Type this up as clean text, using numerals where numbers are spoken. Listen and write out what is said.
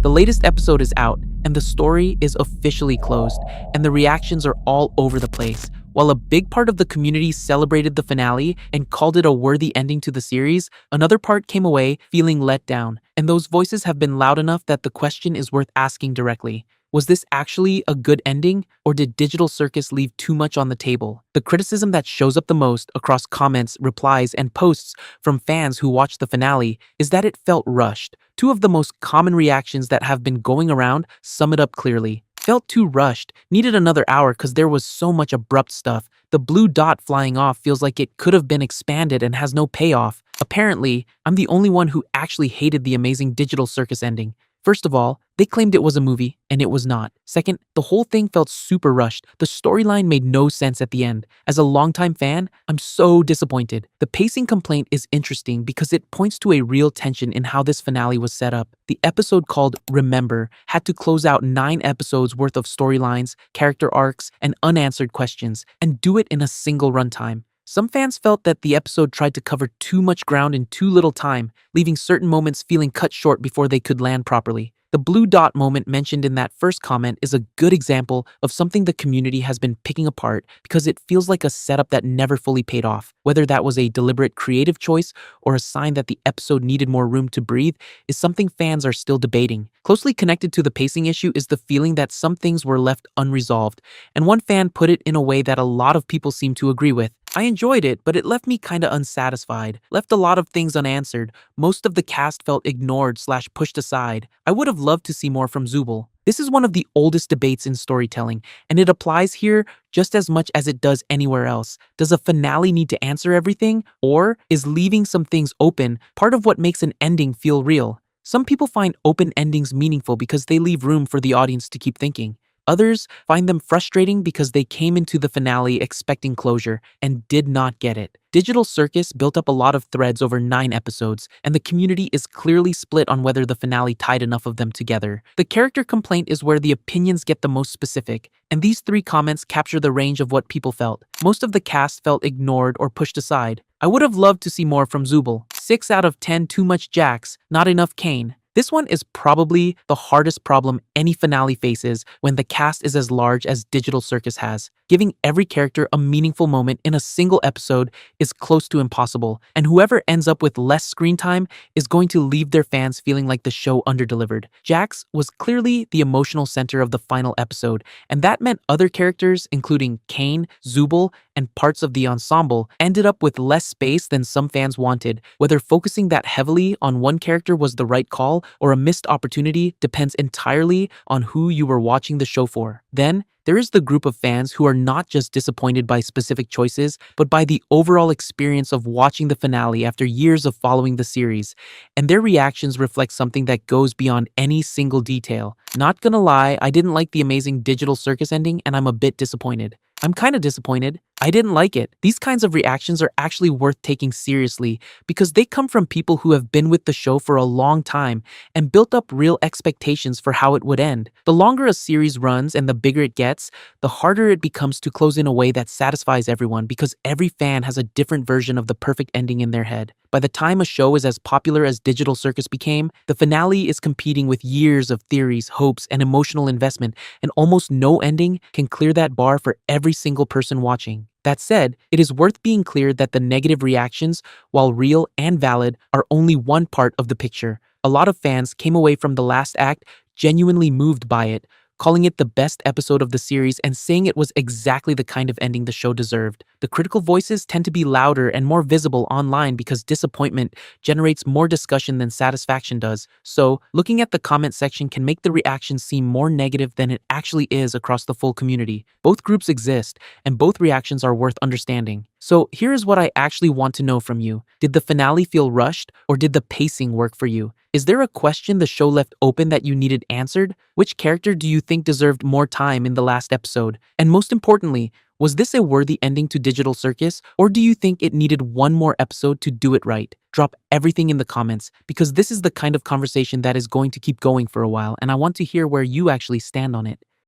The latest episode is out, and the story is officially closed, and the reactions are all over the place. While a big part of the community celebrated the finale and called it a worthy ending to the series, another part came away feeling let down. And those voices have been loud enough that the question is worth asking directly. Was this actually a good ending, or did Digital Circus leave too much on the table? The criticism that shows up the most across comments, replies, and posts from fans who watched the finale is that it felt rushed. Two of the most common reactions that have been going around sum it up clearly. Felt too rushed, needed another hour because there was so much abrupt stuff. The blue dot flying off feels like it could have been expanded and has no payoff. Apparently, I'm the only one who actually hated the amazing Digital Circus ending. First of all, they claimed it was a movie, and it was not. Second, the whole thing felt super rushed. The storyline made no sense at the end. As a longtime fan, I'm so disappointed. The pacing complaint is interesting because it points to a real tension in how this finale was set up. The episode called Remember had to close out 9 episodes worth of storylines, character arcs, and unanswered questions, and do it in a single runtime. Some fans felt that the episode tried to cover too much ground in too little time, leaving certain moments feeling cut short before they could land properly. The blue dot moment mentioned in that first comment is a good example of something the community has been picking apart because it feels like a setup that never fully paid off. Whether that was a deliberate creative choice or a sign that the episode needed more room to breathe is something fans are still debating. Closely connected to the pacing issue is the feeling that some things were left unresolved, and one fan put it in a way that a lot of people seem to agree with. I enjoyed it, but it left me kinda unsatisfied, left a lot of things unanswered. Most of the cast felt ignored/pushed aside. I would have loved to see more from Zubul. This is one of the oldest debates in storytelling, and it applies here just as much as it does anywhere else. Does a finale need to answer everything, or is leaving some things open part of what makes an ending feel real? Some people find open endings meaningful because they leave room for the audience to keep thinking. Others find them frustrating because they came into the finale expecting closure and did not get it. Digital Circus built up a lot of threads over 9 episodes, and the community is clearly split on whether the finale tied enough of them together. The character complaint is where the opinions get the most specific, and these 3 comments capture the range of what people felt. Most of the cast felt ignored or pushed aside. I would have loved to see more from Zubul. 6 out of 10 too much Jax, not enough Kane. This one is probably the hardest problem any finale faces when the cast is as large as Digital Circus has. Giving every character a meaningful moment in a single episode is close to impossible, and whoever ends up with less screen time is going to leave their fans feeling like the show underdelivered. Jax was clearly the emotional center of the final episode, and that meant other characters, including Kane, Zubul, and parts of the ensemble, ended up with less space than some fans wanted. Whether focusing that heavily on one character was the right call or a missed opportunity depends entirely on who you were watching the show for. Then, there is the group of fans who are not just disappointed by specific choices, but by the overall experience of watching the finale after years of following the series. And their reactions reflect something that goes beyond any single detail. Not gonna lie, I didn't like the amazing Digital Circus ending, and I'm a bit disappointed. I'm kinda disappointed. I didn't like it. These kinds of reactions are actually worth taking seriously because they come from people who have been with the show for a long time and built up real expectations for how it would end. The longer a series runs and the bigger it gets, the harder it becomes to close in a way that satisfies everyone because every fan has a different version of the perfect ending in their head. By the time a show is as popular as Digital Circus became, the finale is competing with years of theories, hopes, and emotional investment, and almost no ending can clear that bar for every single person watching. That said, it is worth being clear that the negative reactions, while real and valid, are only one part of the picture. A lot of fans came away from the last act genuinely moved by it, calling it the best episode of the series and saying it was exactly the kind of ending the show deserved. The critical voices tend to be louder and more visible online because disappointment generates more discussion than satisfaction does. So, looking at the comment section can make the reaction seem more negative than it actually is across the full community. Both groups exist, and both reactions are worth understanding. So, here is what I actually want to know from you. Did the finale feel rushed, or did the pacing work for you? Is there a question the show left open that you needed answered? Which character do you think deserved more time in the last episode? And most importantly, was this a worthy ending to Digital Circus, or do you think it needed one more episode to do it right? Drop everything in the comments, because this is the kind of conversation that is going to keep going for a while, and I want to hear where you actually stand on it.